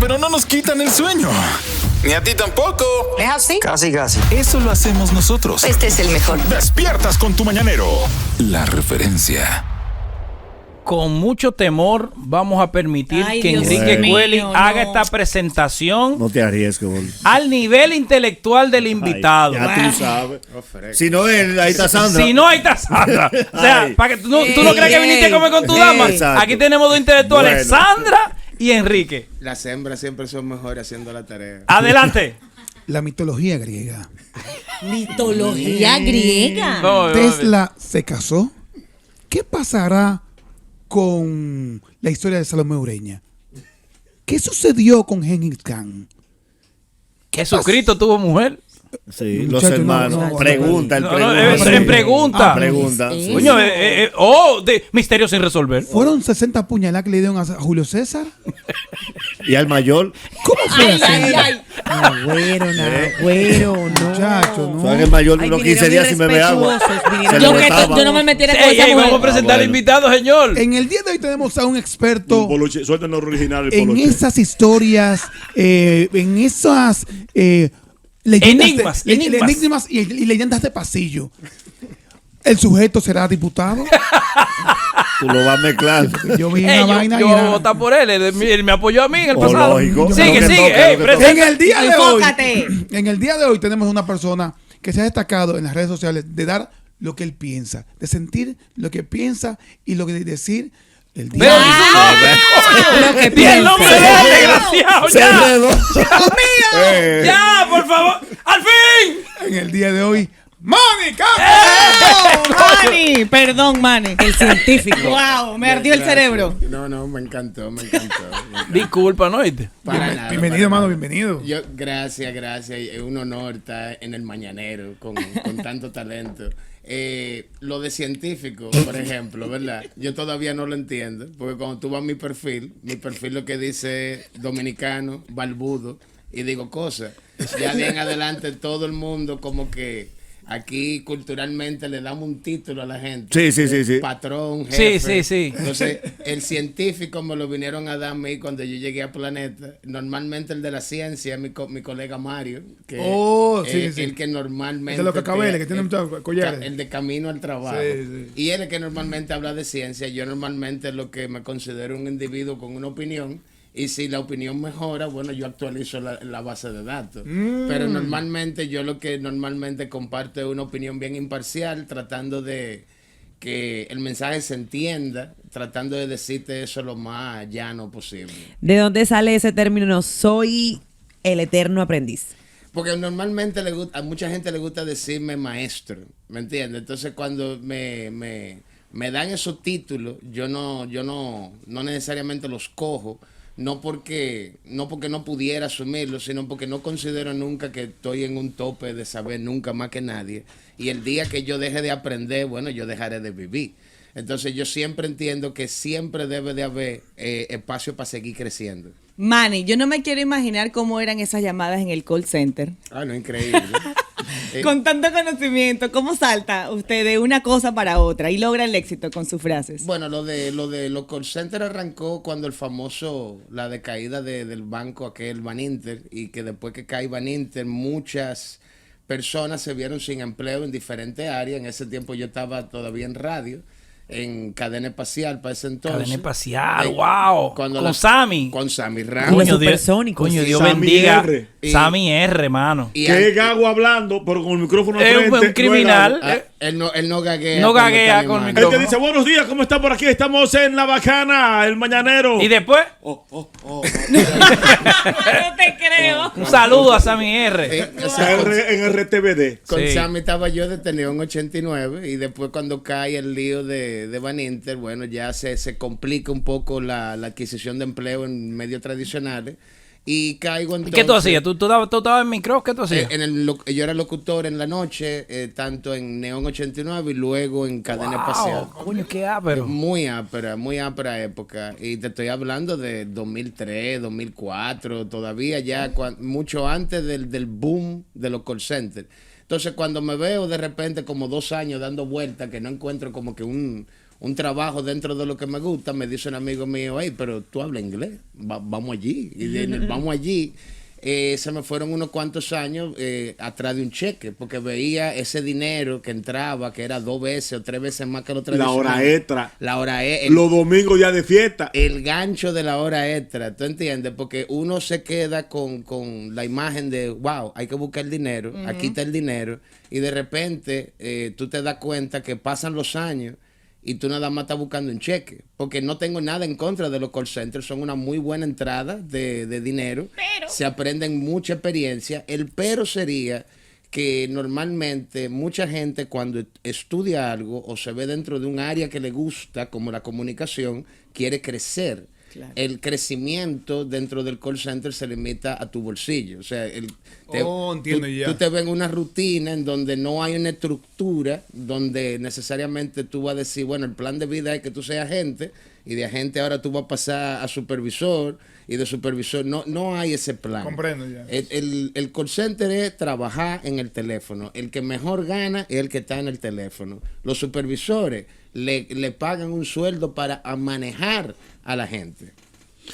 pero no nos quitan el sueño. Ni a ti tampoco. ¿Es así? Casi. Eso lo hacemos nosotros. Este es el mejor. Despiertas con tu mañanero. La referencia. Con mucho temor vamos a permitir que Dios Enrique mío, Cueli no. haga esta presentación No te arriesgues, bol. al nivel intelectual del invitado. Ya tú sabes. Si no, ahí está Sandra. Si no, ahí está Sandra. O sea, Ay. para que tú no crees que viniste a comer con tu dama. Exacto. Aquí tenemos dos intelectuales, Bueno. Sandra y Enrique. Las hembras siempre son mejores haciendo la tarea. Adelante. La mitología griega. Mitología griega. No, Tesla se casó. ¿Qué pasará con la historia de Salomé Ureña? ¿Qué sucedió con Genghis Khan? Jesucristo tuvo mujer. Sí, los Muchacho, hermanos. no, Pregunta, el No, pregunta. en pregunta. Pregunta. Sí. sí. Coño, misterio sin resolver. ¿Fueron 60 puñaladas que le dieron a Julio César? Y al mayor. ¿Cómo fue así? Nagüero, no. Muchacho, no. Fue que el mayor Ay, unos vinieron 15 días sin beber agua. irrespetuosos, vinieron. Se Yo, le que botaba. yo no me metiera con Ey, esa ey, mujer. vamos a presentar al bueno. invitado, señor. En el día de hoy tenemos a un experto Poloche, suéltanos original el en poloche. esas historias, en esas leyendas, Enigmas. y leyendas de pasillo. ¿El sujeto será diputado? Tú lo vas a mezclar. Yo vi Ey, una vaina yo y voy a era- votar por él. Él me apoyó a mí en el Oh, pasado. lógico. Sigue, Lo que sigue. toca, Ey, lo que presenta. En el día de hoy, Enfócate. en el día de hoy tenemos una persona que se ha destacado en las redes sociales de dar lo que él piensa, de sentir lo que piensa y lo que decir el día Pero de hoy. di su nombre, Lo que Di el nombre de piensa. él, desgraciado. Se Ya, enredó. ya, por favor. ¡Al fin! En el día de hoy, ¡Mónica! Manny, perdón, Manny. El científico. Wow, me ardió el Gracias. cerebro. No, me encantó. Disculpa, ¿no oíste? Para nada, Bienvenido, para hermano, nada. bienvenido. Gracias. Es un honor estar en el mañanero con tanto talento. Lo de científico, por ejemplo, ¿verdad? Yo todavía no lo entiendo, porque cuando tú vas a mi perfil lo que dice dominicano, barbudo, y digo cosas. Ya de en adelante todo el mundo como que aquí culturalmente le damos un título a la gente. Sí. Patrón, Sí, jefe. sí. Entonces, el científico me lo vinieron a dar a mí cuando yo llegué a Planeta. Normalmente el de la ciencia es mi colega Mario, que Oh, sí, es sí. el que normalmente... El de los cacabeles, que tiene muchos collares. El de camino al trabajo. Sí. Y él es que normalmente habla de ciencia. Yo normalmente lo que me considero un individuo con una opinión. Y si la opinión mejora, bueno, yo actualizo la base de datos. Pero normalmente yo lo que normalmente comparto es una opinión bien imparcial, tratando de que el mensaje se entienda, tratando de decirte eso lo más llano posible. ¿De dónde sale ese término? Soy el eterno aprendiz. Porque normalmente a mucha gente le gusta decirme maestro, ¿me entiendes? Entonces cuando me dan esos títulos, yo no necesariamente los cojo. No porque no pudiera asumirlo, sino porque no considero nunca que estoy en un tope de saber nunca más que nadie. Y el día que yo deje de aprender, bueno, yo dejaré de vivir. Entonces yo siempre entiendo que siempre debe de haber espacio para seguir creciendo. Manny, yo no me quiero imaginar cómo eran esas llamadas en el call center. Ah, no, increíble. Con tanto conocimiento, ¿cómo salta usted de una cosa para otra y logra el éxito con sus frases? Bueno, lo de los call centers arrancó cuando la decaída del banco aquel Baninter, y que después que cae Baninter muchas personas se vieron sin empleo en diferentes áreas. En ese tiempo yo estaba todavía en radio, en cadena espacial para ese entonces. Cadena espacial, wow. Cuando Con Sammy. Con Sammy Ramos. Los Coño, Dios, supersónicos. coño, Dios Sammy bendiga. R. Sammy R, hermano. Y Que es gago hablando, pero con el micrófono al Es frente. un criminal. Ah, él no gaguea. No cuando gaguea está con animando. Él micrófono. te dice, buenos días, ¿cómo está por aquí? Estamos en La Bacana, el Mañanero. Y después, No te creo. un saludo a Sammy R. O sea, En RTVD. con Sí. Sammy estaba yo detenido en 89, y después cuando cae el lío de Van Inter, bueno, ya se complica un poco la adquisición de empleo en medios tradicionales, y caigo ¿Y entonces... qué tú hacías? ¿Tú estabas en micro? ¿Qué tú hacías? Yo era locutor en la noche, tanto en Neón 89 y luego en Cadena Espacial. Coño, qué ápero. Muy ápera época. Y te estoy hablando de 2003, 2004, todavía ya mucho antes del boom de los call centers. Entonces, cuando me veo de repente como 2 años dando vueltas, que no encuentro como que un un trabajo dentro de lo que me gusta, me dice un amigo mío, hey, pero tú hablas inglés, vamos allí. Y vamos allí. Se me fueron unos cuantos años atrás de un cheque, porque veía ese dinero que entraba, que era 2 veces o 3 veces más que lo tradicional. La hora extra. La hora extra. Los domingos ya de fiesta. El gancho de la hora extra, ¿tú entiendes? Porque uno se queda con la imagen de, wow, hay que buscar el dinero, aquí está el dinero, y de repente tú te das cuenta que pasan los años y tú nada más estás buscando un cheque. Porque no tengo nada en contra de los call centers, son una muy buena entrada de dinero, se aprenden mucha experiencia. El pero sería que normalmente mucha gente cuando estudia algo o se ve dentro de un área que le gusta, como la comunicación, quiere crecer. Claro. El crecimiento dentro del call center se limita a tu bolsillo. O sea, entiendo ya. Tú te ves en una rutina en donde no hay una estructura, donde necesariamente tú vas a decir, bueno, el plan de vida es que tú seas agente, y de agente ahora tú vas a pasar a supervisor, y de supervisor no hay ese plan. Comprendo ya. El call center es trabajar en el teléfono. El que mejor gana es el que está en el teléfono. Los supervisores le pagan un sueldo para manejar a la gente.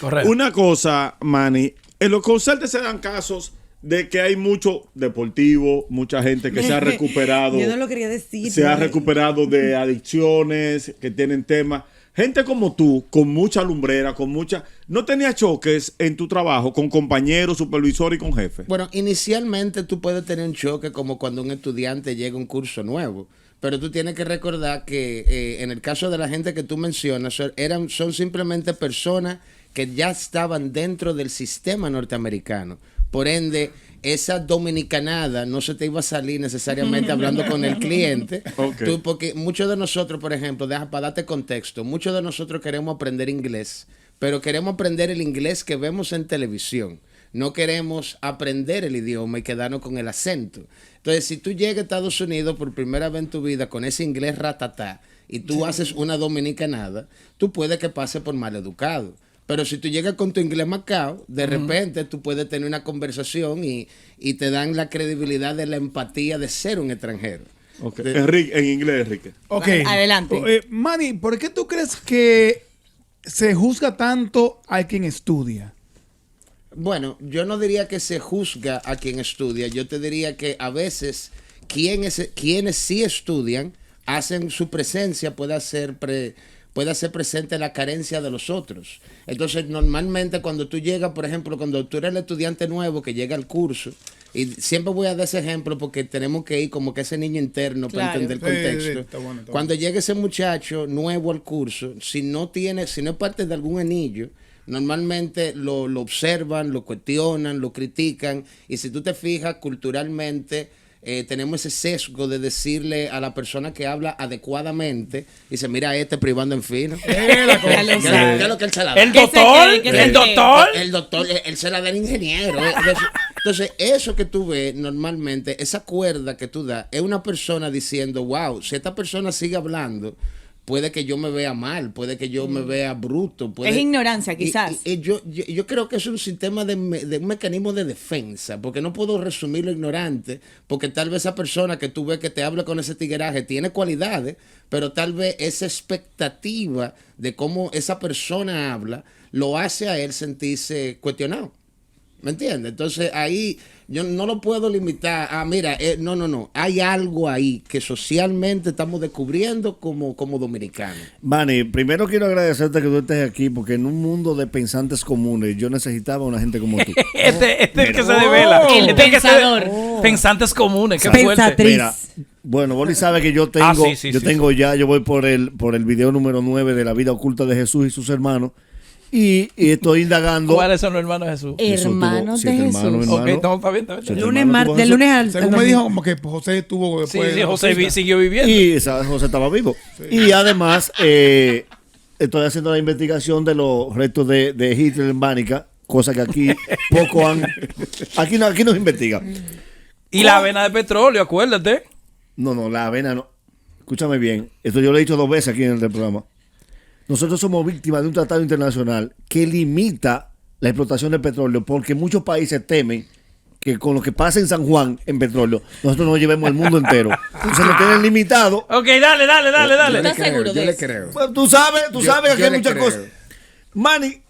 Correcto. Una cosa, Manny, en los call centers se dan casos de que hay mucho deportivo, mucha gente que se ha recuperado. Yo no lo quería decir. Se ha recuperado de adicciones, que tienen temas. Gente como tú, con mucha lumbrera, con mucha... ¿No tenías choques en tu trabajo con compañeros, supervisor y con jefe? Bueno, inicialmente tú puedes tener un choque como cuando un estudiante llega a un curso nuevo. Pero tú tienes que recordar que en el caso de la gente que tú mencionas, son simplemente personas que ya estaban dentro del sistema norteamericano. Por ende, esa dominicanada no se te iba a salir necesariamente hablando con el cliente. Okay. Porque muchos de nosotros, por ejemplo, para darte contexto, muchos de nosotros queremos aprender inglés, pero queremos aprender el inglés que vemos en televisión. No queremos aprender el idioma y quedarnos con el acento. Entonces, si tú llegas a Estados Unidos por primera vez en tu vida con ese inglés ratatá y tú haces una dominicanada, tú puedes que pase por maleducado. Pero si tú llegas con tu inglés macao, de repente tú puedes tener una conversación y te dan la credibilidad de la empatía de ser un extranjero. Okay. Enrique, en inglés, Enrique. Ok. Adelante. Manny, ¿por qué tú crees que se juzga tanto a quien estudia? Bueno, yo no diría que se juzga a quien estudia. Yo te diría que a veces quienes sí estudian hacen su presencia, puede hacer presente la carencia de los otros. Entonces, normalmente cuando tú llegas, por ejemplo, cuando tú eres el estudiante nuevo que llega al curso, y siempre voy a dar ese ejemplo porque tenemos que ir como que ese niño interno para entender el contexto. Está bueno. Cuando llega ese muchacho nuevo al curso, si no es parte de algún anillo, normalmente lo observan, lo cuestionan, lo critican, y si tú te fijas culturalmente, tenemos ese sesgo de decirle a la persona que habla adecuadamente, dice, mira privando en fino. ¿Qué es lo que él se la da? ¿El doctor? ¿El doctor? El doctor, él se la da al ingeniero. Entonces, eso que tú ves normalmente, esa cuerda que tú das, es una persona diciendo, wow, si esta persona sigue hablando, puede que yo me vea mal, puede que yo me vea bruto. Es ignorancia, quizás. Yo creo que es un sistema de un mecanismo de defensa, porque no puedo resumirlo ignorante, porque tal vez esa persona que tú ves que te habla con ese tigueraje tiene cualidades, pero tal vez esa expectativa de cómo esa persona habla lo hace a él sentirse cuestionado. ¿Me entiendes? Entonces ahí yo no lo puedo limitar a, mira, no. Hay algo ahí que socialmente estamos descubriendo como dominicanos. Manny, primero quiero agradecerte que tú estés aquí, porque en un mundo de pensantes comunes yo necesitaba una gente como tú. Este es el que se devela. El Este es que pensador. Pensantes comunes, qué Pensatriz. fuerte. Mira, bueno, Boli sabe que yo tengo, Sí, yo voy por el video número 9 de la vida oculta de Jesús y sus hermanos. Y estoy indagando. ¿Cuáles son los hermanos de Jesús? Hermanos de Jesús. Ok, no, está bien. De lunes al Según me dijo, como que José estuvo después. Sí, José siguió viviendo. Y José estaba vivo. Y además, estoy haciendo la investigación de los restos de Hitler en Bánica, cosa que aquí poco han. Aquí no se investiga. Y la avena de petróleo, acuérdate. No, la avena no. Escúchame bien. Esto yo lo he dicho 2 veces aquí en el programa. Nosotros somos víctimas de un tratado internacional que limita la explotación del petróleo, porque muchos países temen que con lo que pasa en San Juan, en petróleo, nosotros nos llevemos al mundo entero. Entonces nos tienen limitado. Ok, dale. ¿Estás seguro Yo de le eso? creo. Pues tú sabes que yo aquí hay le muchas creo. cosas. Manny,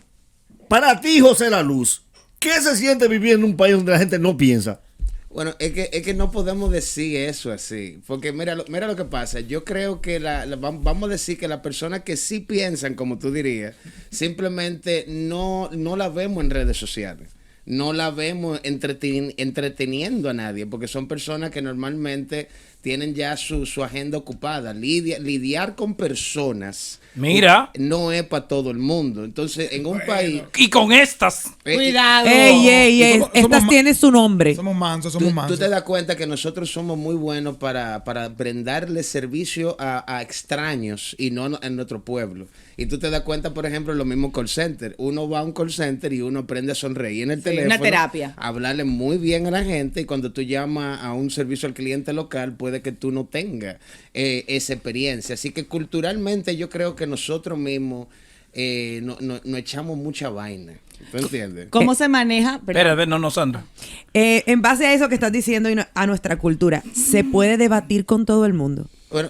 para ti, José La Luz, ¿qué se siente vivir en un país donde la gente no piensa? Bueno, es que no podemos decir eso así, porque mira lo que pasa. Yo creo que vamos a decir que las personas que sí piensan, como tú dirías, simplemente no la vemos en redes sociales. No la vemos entreteniendo a nadie, porque son personas que normalmente tienen ya su agenda ocupada. Lidiar con personas Mira. no es para todo el mundo. Entonces, en un país... Y con estas. Cuidado. Ey, Somos estas ma- tienen su nombre. Somos mansos, Tú, somos tú mansos. te das cuenta que nosotros somos muy buenos para brindarle servicio a extraños y no en nuestro pueblo. Y tú te das cuenta, por ejemplo, lo mismo call center. Uno va a un call center y uno aprende a sonreír en el teléfono. una terapia. Hablarle muy bien a la gente, y cuando tú llamas a un servicio al cliente local, puede que tú no tengas esa experiencia. Así que culturalmente yo creo que nosotros mismos no echamos mucha vaina. ¿Tú entiendes? ¿Cómo se maneja? Espera, no, Sandra. En base a eso que estás diciendo y a nuestra cultura, ¿se puede debatir con todo el mundo? Bueno,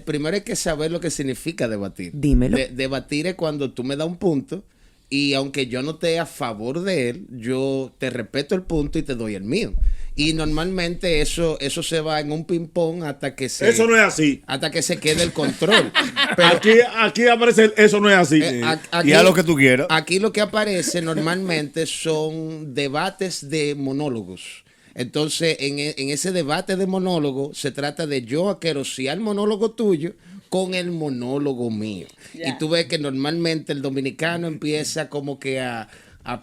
primero hay que saber lo que significa debatir. Dímelo. Debatir es cuando tú me das un punto y aunque yo no esté a favor de él, yo te respeto el punto y te doy el mío. Y normalmente eso se va en un ping-pong hasta que se... Eso no es así. Hasta que se quede el control. Pero Aquí aparece eso no es así. aquí- Y haz lo que tú quieras. Aquí lo que aparece normalmente son debates de monólogos. Entonces, en ese debate de monólogo, se trata de yo aquerosear el monólogo tuyo con el monólogo mío. Ya. Y tú ves que normalmente el dominicano empieza como que a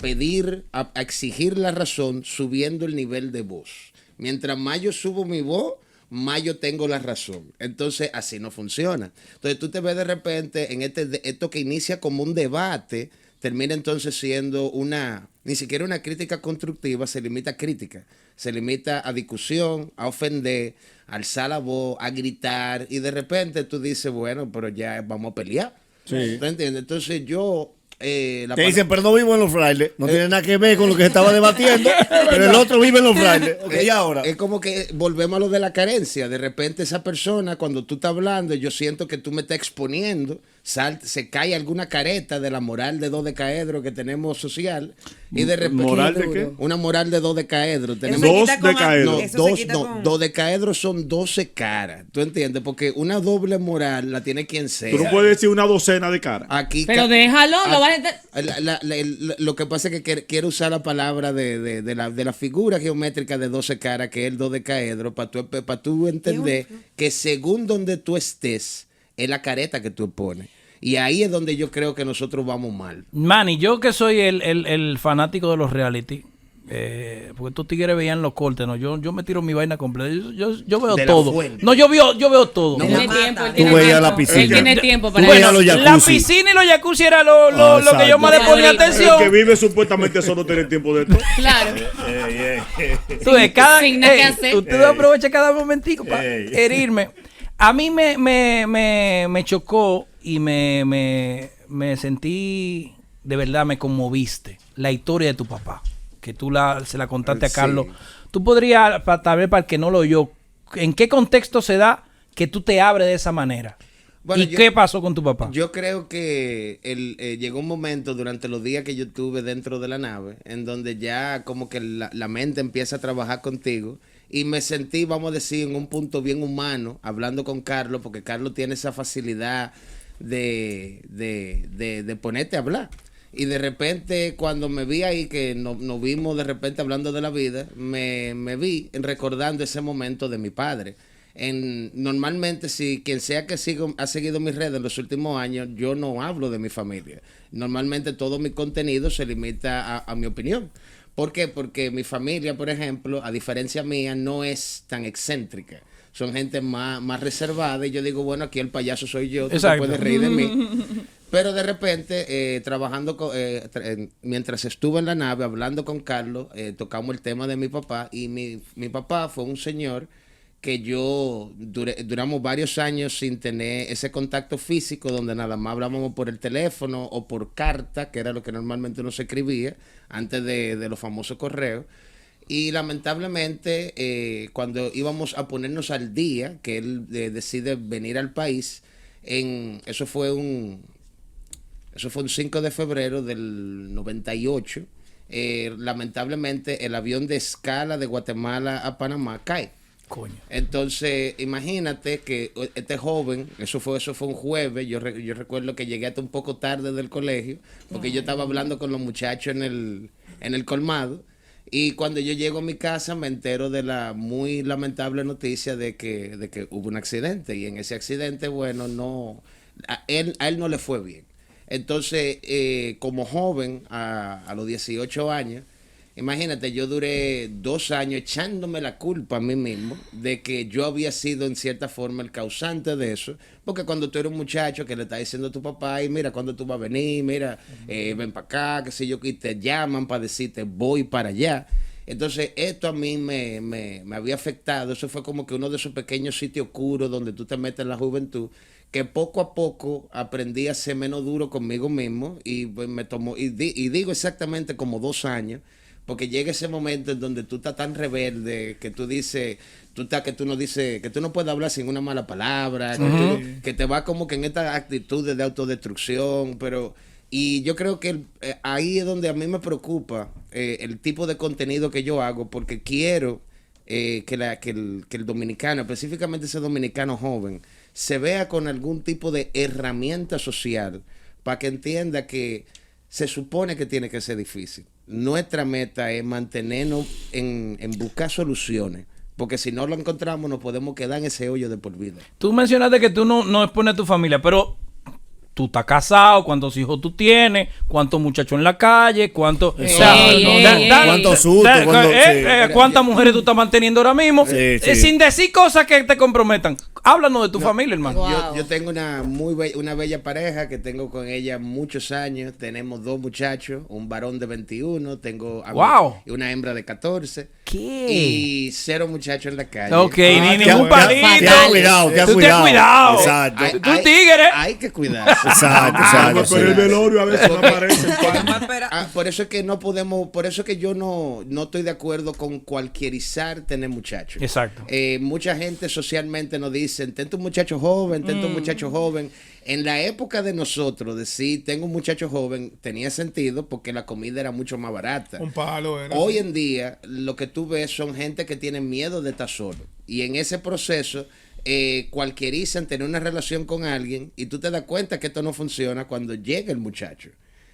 pedir, a exigir la razón, subiendo el nivel de voz. Mientras más yo subo mi voz, más yo tengo la razón. Entonces, así no funciona. Entonces, tú te ves de repente en esto que inicia como un debate, termina entonces siendo ni siquiera una crítica constructiva, se limita a crítica. Se limita a discusión, a ofender, a alzar la voz, a gritar, y de repente tú dices, bueno, pero ya vamos a pelear. Sí. ¿Tú entiendes? Entonces yo... Te dicen, pero no vivo en los frailes. No tiene nada que ver con lo que se estaba debatiendo, pero el otro vive en los frailes. Ok, y ahora. Es como que volvemos a lo de la carencia. De repente esa persona, cuando tú estás hablando, yo siento que tú me estás exponiendo, se cae alguna careta de la moral de dodecaedro que tenemos social, y de repente... ¿Moral de qué? Una moral de dodecaedro. Tenemos Dos decaedros. Dodecaedros son 12 caras. ¿Tú entiendes? Porque una doble moral la tiene quien sea. Tú no puedes decir una docena de cara. Aquí Pero déjalo, lo vas a... lo que pasa es que quiero usar la palabra de la figura geométrica de 12 caras, que es el dodecaedro, para tú entender que según donde tú estés, es la careta que tú pones. Y ahí es donde yo creo que nosotros vamos mal. Manny, yo que soy el fanático de los reality, porque estos tigres veían los cortes, ¿no? Yo me tiro mi vaina completa. Yo veo De la todo. fuente. No, yo veo todo. No, Tiene la tiempo, mata. él tiene Tú veías la tiempo. piscina. Él tiene tiempo para Tú veías eso. los La jacuzzi. piscina y los jacuzzi era lo que yo exacto. más le ponía El que El que atención. vive supuestamente eso no tiene tiempo de esto. Claro. Tú ves, sin nada que hacer. Usted aprovecha cada momentico para herirme. A mí me chocó y me sentí, de verdad, me conmoviste la historia de tu papá, que tú se la contaste a Sí. Carlos. Tú podrías, tal vez para el que no lo oyó, ¿en qué contexto se da que tú te abres de esa manera? Bueno, ¿Y qué pasó con tu papá? Yo creo que llegó un momento durante los días que yo estuve dentro de la nave, en donde ya como que la mente empieza a trabajar contigo, y me sentí, vamos a decir, en un punto bien humano, hablando con Carlos, porque Carlos tiene esa facilidad de ponerte a hablar. Y de repente, cuando me vi ahí, que nos vimos de repente hablando de la vida, me vi recordando ese momento de mi padre. Normalmente, si quien sea que ha seguido mis redes en los últimos años, yo no hablo de mi familia. Normalmente todo mi contenido se limita a mi opinión. ¿Por qué? Porque mi familia, por ejemplo, a diferencia mía, no es tan excéntrica. Son gente más reservada, y yo digo, bueno, aquí el payaso soy yo, tú te Exacto. puedes reír de mí. Pero de repente, mientras estuve en la nave hablando con Carlos, tocamos el tema de mi papá, y mi papá fue un señor que duramos varios años sin tener ese contacto físico, donde nada más hablábamos por el teléfono o por carta, que era lo que normalmente uno se escribía antes de los famosos correos. Y lamentablemente, cuando íbamos a ponernos al día, que él decide venir al país, eso fue un 5 de febrero del 98. Lamentablemente, el avión de escala de Guatemala a Panamá cae. Coño. Entonces, imagínate que este joven, eso fue un jueves, yo recuerdo que llegué hasta un poco tarde del colegio, porque yo estaba hablando con los muchachos en el colmado, y cuando yo llego a mi casa me entero de la muy lamentable noticia de que hubo un accidente, y en ese accidente, bueno, a él no le fue bien. Entonces, como joven, a los 18 años, imagínate, yo duré 2 años echándome la culpa a mí mismo de que yo había sido en cierta forma el causante de eso. Porque cuando tú eres un muchacho que le está diciendo a tu papá, y mira, cuando tú vas a venir, mira, ven para acá, qué sé yo, y te llaman para decirte voy para allá. Entonces, esto a mí me había afectado. Eso fue como que uno de esos pequeños sitios oscuros donde tú te metes en la juventud, que poco a poco aprendí a ser menos duro conmigo mismo, y pues, me tomó, y digo exactamente como 2 años, porque llega ese momento en donde tú estás tan rebelde que tú dices, que tú no puedes hablar sin una mala palabra, que te va como que en esta actitud de autodestrucción, y yo creo que ahí es donde a mí me preocupa el tipo de contenido que yo hago, porque quiero que el dominicano, específicamente ese dominicano joven, se vea con algún tipo de herramienta social para que entienda que se supone que tiene que ser difícil. Nuestra meta es mantenernos en buscar soluciones, porque si no lo encontramos nos podemos quedar en ese hoyo de por vida. Tú mencionaste que tú no expones a tu familia, pero tú estás casado, cuántos hijos tú tienes, cuántos muchachos en la calle, cuántos sustos, cuántas mujeres tú estás manteniendo ahora mismo, sin decir cosas que te comprometan. Háblanos de tu familia, hermano. Wow. Yo tengo una bella pareja que tengo con ella muchos años. Tenemos 2 muchachos, un varón de 21, tengo y una hembra de 14. ¿Qué? Y 0 muchachos en la calle. Ok, ni ningún palito. Ten cuidado. Exacto. Tú tigre. Hay que cuidarse. Exacto. Pero el velorio a veces no aparece. Por eso es que no podemos, por eso es que yo no estoy de acuerdo con cualquierizar tener muchachos. Exacto. Mucha gente socialmente nos dice, ten tu muchacho joven, ten tu muchacho joven. En la época de nosotros, decir tengo un muchacho joven tenía sentido porque la comida era mucho más barata. Un palo era. Hoy en día, lo que tú ves son gente que tiene miedo de estar solo. Y en ese proceso, cualquierizan tener una relación con alguien, y tú te das cuenta que esto no funciona cuando llega el muchacho.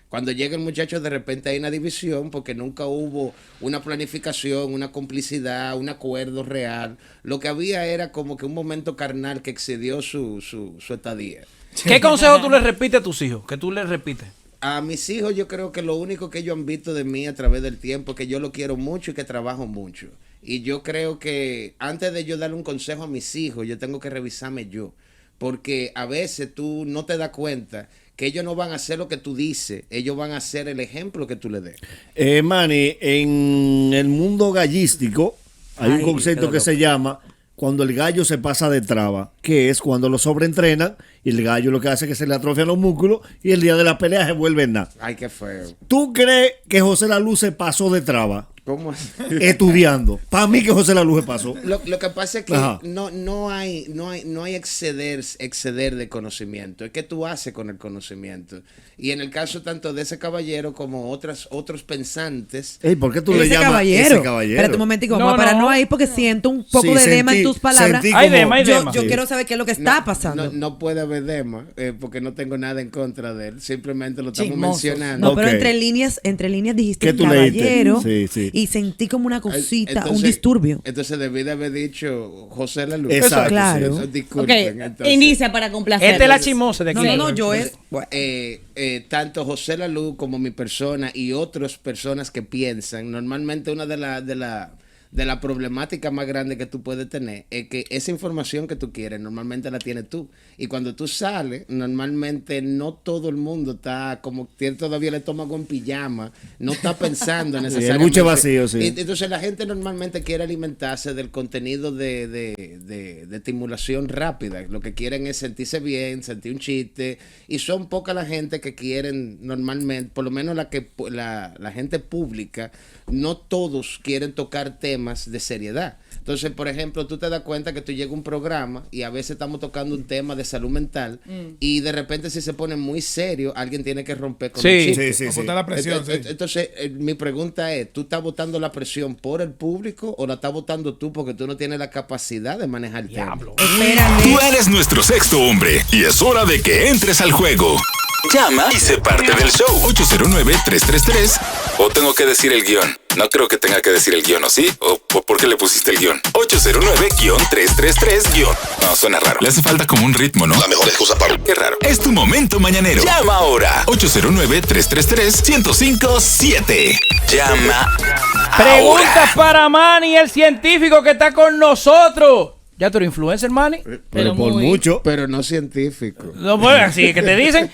Cuando llega el muchacho, de repente hay una división porque nunca hubo una planificación, una complicidad, un acuerdo real. Lo que había era como que un momento carnal que excedió su estadía. ¿Qué consejo tú le repites a tus hijos? ¿Qué tú les repites? A mis hijos yo creo que lo único que ellos han visto de mí a través del tiempo es que yo lo quiero mucho y que trabajo mucho. Y yo creo que antes de yo darle un consejo a mis hijos, yo tengo que revisarme yo. Porque a veces tú no te das cuenta que ellos no van a hacer lo que tú dices, ellos van a hacer el ejemplo que tú le des. Manny, en el mundo gallístico hay un concepto que se llama cuando el gallo se pasa de traba, que es cuando lo sobreentrenan y el gallo lo que hace es que se le atrofian los músculos y el día de la pelea se vuelve nada. Ay, qué feo. ¿Tú crees que José La Luz se pasó de traba? ¿Cómo? Estudiando. Para mí que José La Luz se pasó. Lo que pasa es que no hay exceder de conocimiento. Es que tú haces con el conocimiento. Y en el caso tanto de ese caballero como otros pensantes. Ey, ¿por qué tú le llamas ese caballero? Espérate un momentico, vamos a pararnos ahí porque siento un poco de dema en tus palabras. Hay dema. Yo quiero saber qué es lo que está pasando. No puede haber dema, porque no tengo nada en contra de él. Simplemente lo estamos Chismosos. mencionando. No, pero entre líneas dijiste ¿Qué tú caballero. Sí. Y sentí como una cosita, Entonces, un disturbio. Entonces debí de haber dicho José La Luz. Exacto, claro. sí. Disculpen. Entonces, Inicia para complacer. Esta es la chismosa de aquí. No, yo es. tanto José La Luz como mi persona y otras personas que piensan, normalmente una de de la problemática más grande que tú puedes tener es que esa información que tú quieres normalmente la tienes tú. Y cuando tú sales, normalmente no todo el mundo está como tiene todavía el estómago en pijama, no está pensando necesariamente. Mucho vacío, sí. Entonces la gente normalmente quiere alimentarse del contenido de estimulación rápida. Lo que quieren es sentirse bien, sentir un chiste. Y son pocas la gente que quieren normalmente, por lo menos la gente pública, no todos quieren tocar temas de seriedad. Entonces, por ejemplo, tú te das cuenta que tú llegas a un programa y a veces estamos tocando un tema de salud mental y de repente si se pone muy serio, alguien tiene que romper con el chiste. Sí. La presión, Entonces, mi pregunta es, ¿tú estás botando la presión por el público o la estás botando tú porque tú no tienes la capacidad de manejar el tema? Tú eres nuestro sexto hombre y es hora de que entres al juego. Llama y sé parte del show. 809-333. ¿O tengo que decir el guión? No creo que tenga que decir el guión, ¿o sí? ¿O por qué le pusiste el guión? 809-333-. No, suena raro. Le hace falta como un ritmo, ¿no? La mejor excusa para... Qué raro. Es tu momento mañanero. Llama ahora. 809-333-1057. Llama Preguntas para Manny, el científico que está con nosotros. ¿Ya tú eres influencer, Manny? Pero por mucho. Pero no científico. No, pues así que te dicen,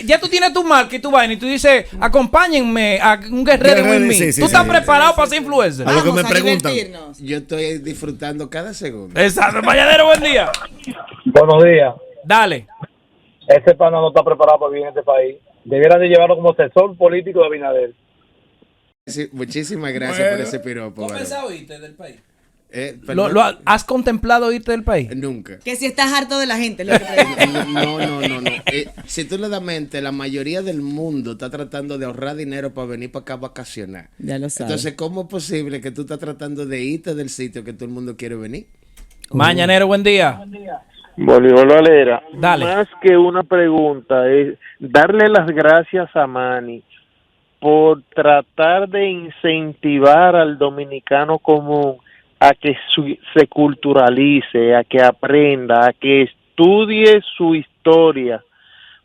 ya tú tienes tu marca y tu vaina y tú dices, acompáñenme a un guerrero en mí. Sí, ¿Tú estás preparado para ser influencer? A lo que me Vamos a preguntan. divertirnos. Yo estoy disfrutando cada segundo. Exacto, mañanero, buen día. Buenos días. Dale. Ese pana no está preparado para vivir en este país. Debieran de llevarlo como asesor político de Abinader. Sí, muchísimas gracias por ese piropo. ¿Tú has varón. pensado irte del país? Perdón. ¿Has contemplado irte del país? Nunca. Que si estás harto de la gente, lo que pregunto. No. Si tú le das mente, la mayoría del mundo está tratando de ahorrar dinero para venir para acá a vacacionar. Ya lo sabes. Entonces, ¿cómo es posible que tú estás tratando de irte del sitio que todo el mundo quiere venir? Mañanero, buen día. Bolívar Valera. Dale. Más que una pregunta, es darle las gracias a Manny por tratar de incentivar al dominicano común a que se culturalice, a que aprenda, a que estudie su historia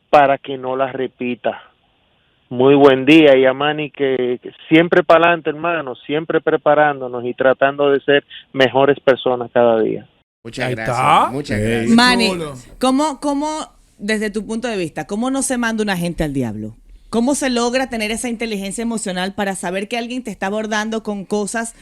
para que no la repita. Muy buen día, y a Manny que siempre para adelante, hermano, siempre preparándonos y tratando de ser mejores personas cada día. Muchas Ahí gracias. está. Muchas gracias. Manny, ¿cómo, desde tu punto de vista, cómo no se manda una gente al diablo? ¿Cómo se logra tener esa inteligencia emocional para saber que alguien te está abordando con cosas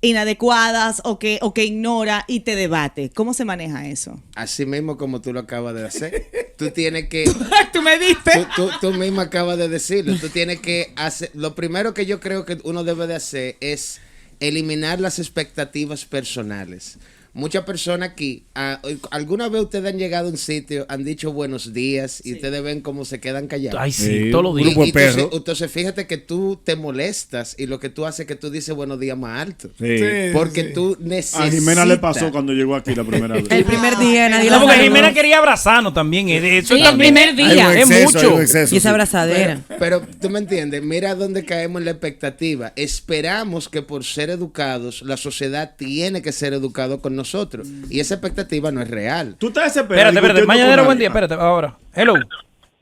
inadecuadas o que ignora y te debate? ¿Cómo se maneja eso? Así mismo como tú lo acabas de hacer. Tú tienes que... Tú me diste. Tú mismo acabas de decirlo. Tú tienes que hacer... Lo primero que yo creo que uno debe de hacer es eliminar las expectativas personales. Muchas personas aquí, ¿alguna vez ustedes han llegado a un sitio, han dicho buenos días y ustedes ven cómo se quedan callados? Ay, sí, todos los días. Grupo de perros. Entonces fíjate que tú te molestas y lo que tú haces es que tú dices buenos días más alto. Sí. Porque tú necesitas... A Jimena le pasó cuando llegó aquí la primera vez. El primer día nadie No, la porque saludó. Jimena quería abrazarnos también. Eso Sí, también el primer día. Hay un Es exceso, hay mucho. un exceso, Y esa sí. abrazadera. Pero tú me entiendes, mira dónde caemos en la expectativa. Esperamos que por ser educados, la sociedad tiene que ser educado con nosotros. Y esa expectativa no es real. Tú estás desesperado. Espérate. Mañanero, buen día. Espérate, ahora. Hello.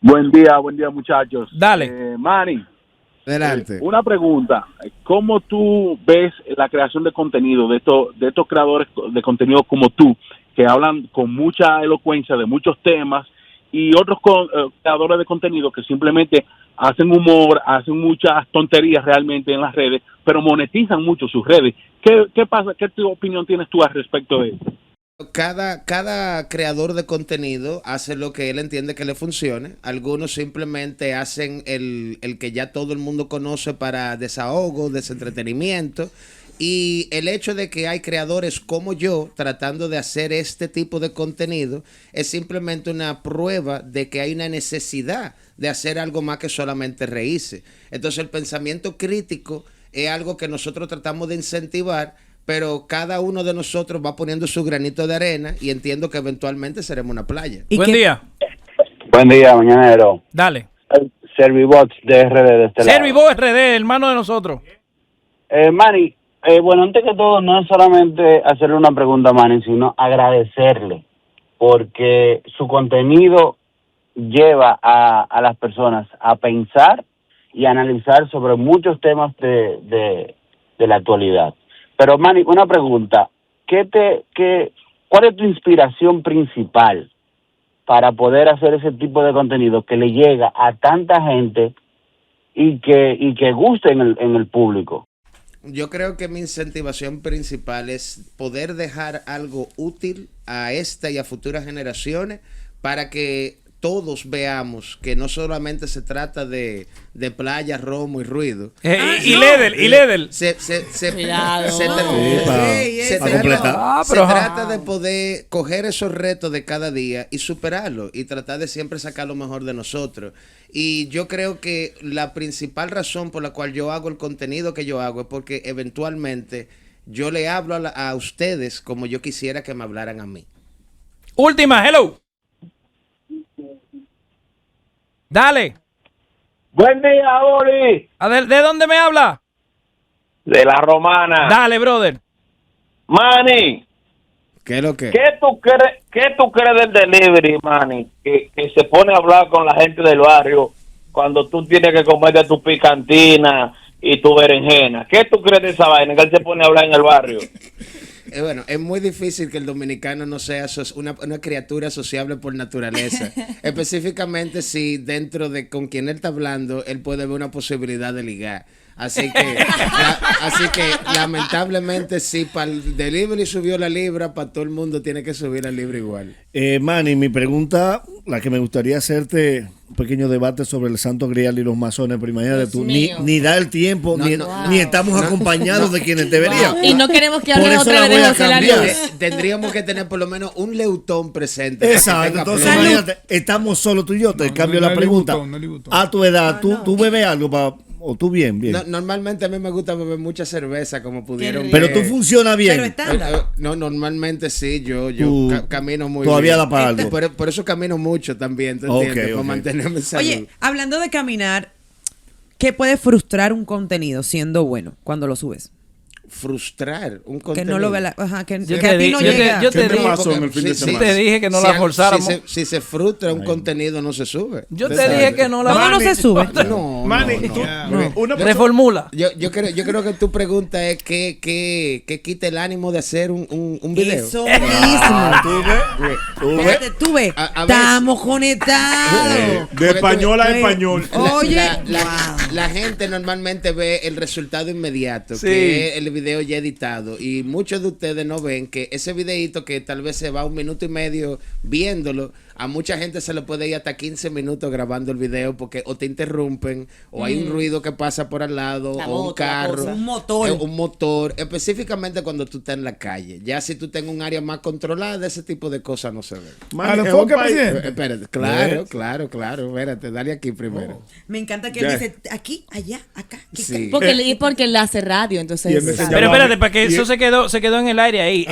Buen día muchachos. Dale. Manny, Adelante. una pregunta. ¿Cómo tú ves la creación de contenido de estos creadores de contenido como tú, que hablan con mucha elocuencia de muchos temas, y otros creadores de contenido que simplemente hacen humor, hacen muchas tonterías realmente en las redes, pero monetizan mucho sus redes? ¿Qué pasa? ¿Qué opinión tienes tú al respecto de eso? Cada creador de contenido hace lo que él entiende que le funcione. Algunos simplemente hacen el que ya todo el mundo conoce para desahogo, desentretenimiento. Y el hecho de que hay creadores como yo tratando de hacer este tipo de contenido es simplemente una prueba de que hay una necesidad de hacer algo más que solamente reírse. Entonces el pensamiento crítico es algo que nosotros tratamos de incentivar, pero cada uno de nosotros va poniendo su granito de arena y entiendo que eventualmente seremos una playa. Buen día. Buen día, mañanero. Dale. Servibots de RD de este lado. Servivo RD, hermano de nosotros. Manny, bueno, antes que todo, no es solamente hacerle una pregunta a Manny, sino agradecerle, porque su contenido lleva a las personas a pensar y analizar sobre muchos temas de la actualidad. Pero, Manny, una pregunta. ¿Cuál es tu inspiración principal para poder hacer ese tipo de contenido que le llega a tanta gente y que guste en el público? Yo creo que mi incentivación principal es poder dejar algo útil a esta y a futuras generaciones para que todos veamos que no solamente se trata de playa, romo y ruido. Y Ledel. Se trata de poder coger esos retos de cada día y superarlos y tratar de siempre sacar lo mejor de nosotros. Y yo creo que la principal razón por la cual yo hago el contenido que yo hago es porque eventualmente yo le hablo a ustedes como yo quisiera que me hablaran a mí. Última, hello. Dale. Buen día, Oli. ¿De dónde me habla? De La Romana. Dale, brother. Manny. ¿Qué es lo que? ¿Qué tú crees del delivery, Manny? Que se pone a hablar con la gente del barrio cuando tú tienes que comerte tu picantina y tu berenjena. ¿Qué tú crees de esa vaina? Que él se pone a hablar en el barrio. Bueno, es muy difícil que el dominicano no sea una criatura sociable por naturaleza. Específicamente si dentro de con quien él está hablando, él puede ver una posibilidad de ligar. Así que lamentablemente si para el delivery subió la libra, para todo el mundo tiene que subir la libra igual. Manny, mi pregunta, la que me gustaría hacerte, un pequeño debate sobre el Santo Grial y los masones, pero imagínate tú, ni da el tiempo, ni estamos acompañados de quienes deberían. Y no queremos que hable otra vez de José la Luz. Tendríamos que tener por lo menos un leutón presente. Exacto, entonces imagínate, estamos solo tú y yo, te cambio la pregunta. A tu edad, ¿tú bebes algo para... ¿O tú bien? Normalmente a mí me gusta beber mucha cerveza, como pudieron ver. Pero tú funcionas bien. No, normalmente sí, yo camino muy todavía bien. Todavía da para algo. Por eso camino mucho también, ¿te entiendes? Para mantenerme en salud. Oye, hablando de caminar, ¿qué puede frustrar un contenido siendo bueno cuando lo subes? Frustrar un contenido. Que no lo ve yo te dije que no la forzáramos. Si se frustra un contenido, no se sube. Yo te dije que no la ¿Cómo no se sube? No. Reformula. Yo creo que tu pregunta es ¿qué quita el ánimo de hacer un video? Eso mismo. Tú ves. Estamos conectados. De español a español. Oye, la gente normalmente ve el resultado inmediato, que es el video ya editado, y muchos de ustedes no ven que ese videito que tal vez se va 1 minuto y medio viéndolo, a mucha gente se le puede ir hasta 15 minutos grabando el video porque o te interrumpen o hay un ruido que pasa por al lado o un carro, un motor, específicamente cuando tú estás en la calle. Ya si tú tengas un área más controlada, ese tipo de cosas no se ven. Espérate, claro, espérate, dale aquí primero. Me encanta que él dice aquí, allá, acá. Sí. Porque él hace radio, entonces. Pero espérate, para que eso se quedó en el aire ahí.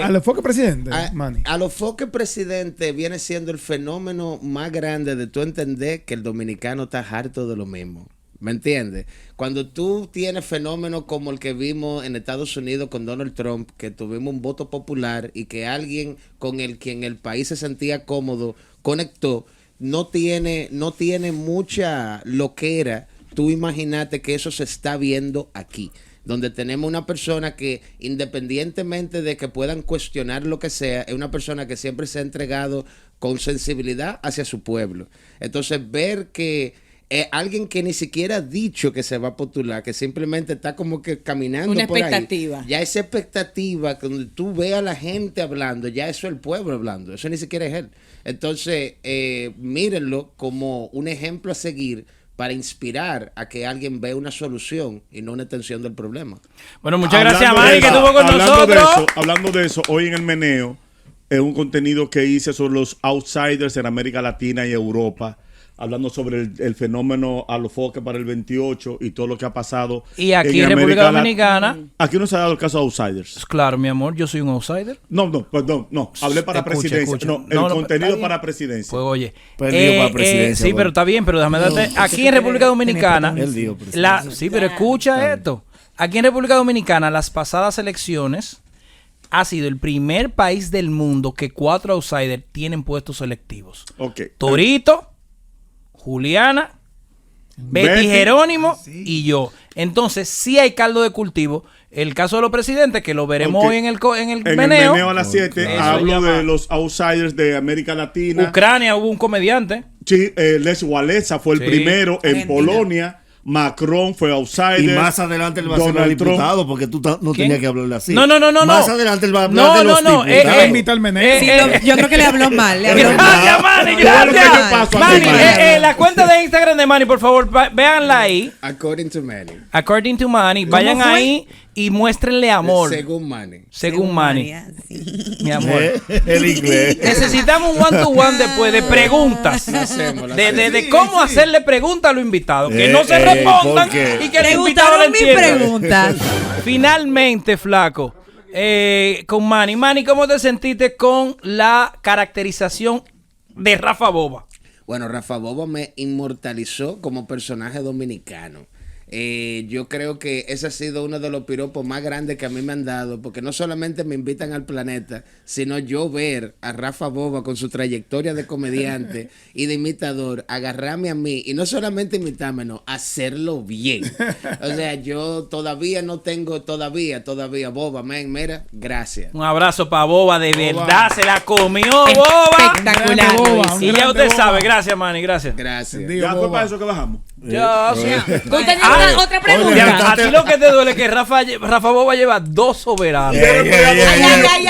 Al enfoque presidente, Manny. Al enfoque presidente viene siendo el fenómeno más grande de tú entender que el dominicano está harto de lo mismo. ¿Me entiendes? Cuando tú tienes fenómenos como el que vimos en Estados Unidos con Donald Trump, que tuvimos un voto popular y que alguien con el quien el país se sentía cómodo conectó, no tiene mucha loquera. Tú imagínate que eso se está viendo aquí, donde tenemos una persona que, independientemente de que puedan cuestionar lo que sea, es una persona que siempre se ha entregado con sensibilidad hacia su pueblo. Entonces, ver que alguien que ni siquiera ha dicho que se va a postular, que simplemente está como que caminando una por expectativa. Ahí, ya esa expectativa, donde tú ves a la gente hablando, ya eso es el pueblo hablando, eso ni siquiera es él. Entonces, mírenlo como un ejemplo a seguir, para inspirar a que alguien vea una solución y no una extensión del problema. Bueno, muchas gracias a Manny que estuvo con nosotros. Hablando de eso, hoy en el meneo es un contenido que hice sobre los outsiders en América Latina y Europa, hablando sobre el fenómeno Alofoque para el 28 y todo lo que ha pasado. Y aquí en República Dominicana. Aquí no se ha dado el caso de outsiders. Claro, mi amor, yo soy un outsider. No, hablé para presidencia. El contenido para presidencia. Pues oye, para presidencia, sí, pero está bien, pero déjame darte. Aquí en República Dominicana. Sí, pero escucha esto. Aquí en República Dominicana, las pasadas elecciones ha sido el primer país del mundo que 4 outsiders tienen puestos selectivos. Okay. Torito, Juliana, Betty Jerónimo y yo. Entonces, sí hay caldo de cultivo. El caso de los presidentes, que lo veremos hoy en el meneo. El meneo a las 7 hablo de los outsiders de América Latina. Ucrania hubo un comediante. Sí, Lech Walesa fue el primero. En Polonia, Macron fue outsider. Y más adelante él va a ser el diputado, porque tú no tenías que hablarle así. No. Más adelante él va a hablar de los diputados. Invita al meneo. Yo creo que le habló mal. Gracias, Manny, la cuenta de Instagram de Manny, por favor, véanla ahí. According to Manny. Vayan ahí y muéstrenle amor. Según Manny. Mi amor. El inglés. Necesitamos un one-to-one después de preguntas. De cómo hacerle preguntas a los invitados. Que no se respondan y que el invitado le entienda. Preguntas. Finalmente, flaco, con Manny. Manny, ¿cómo te sentiste con la caracterización de Rafa Boba? Bueno, Rafa Boba me inmortalizó como personaje dominicano. Yo creo que ese ha sido uno de los piropos más grandes que a mí me han dado, porque no solamente me invitan al planeta, sino yo ver a Rafa Boba con su trayectoria de comediante y de imitador, agarrarme a mí y no solamente imitarme, no, hacerlo bien. O sea, yo todavía no tengo, todavía, Boba, man, mira, gracias. Un abrazo para Boba, de verdad, se la comió Boba. Espectacular. Boba, Y ya usted sabe, gracias, Manny, gracias. Gracias. Ya fue para eso que bajamos. Ya, sí. Tú tenías otra pregunta. A ti lo que te duele es que Rafa Boba lleva 2 soberanos. Ay.